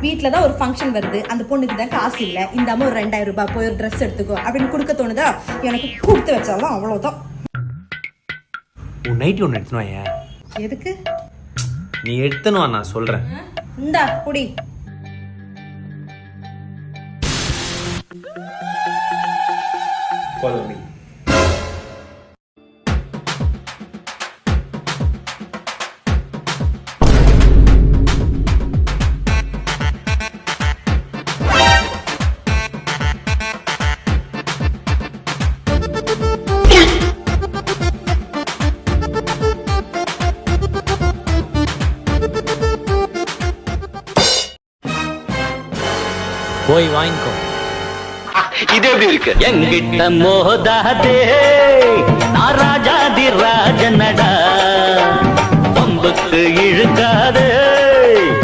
வீட்டில் தான் ஒரு ஃபங்க்ஷன் வருது, அந்த பொண்ணுக்கு தான் காசு இல்லை, இந்த அம்மா ஒரு 2000 ரூபாய் போய் ஒரு ட்ரெஸ் எடுத்துக்கோ அப்படின்னு கொடுக்க தோணுதா? எனக்கு கொடுத்து வச்சாலும் அவ்வளோதான். உன் நைட்டி ஒன்று எடுத்துனு ஏன்? எதுக்கு? நீ எடுத்துனுவா, நான் சொல்கிறேன். இந்தா குடி. போதும். போய் வாங்கிக்கோ. இது எப்படி இருக்கு? எங்கிட்ட மோதாதே, நான் ராஜாதி ராஜனடா, பம்புக்கு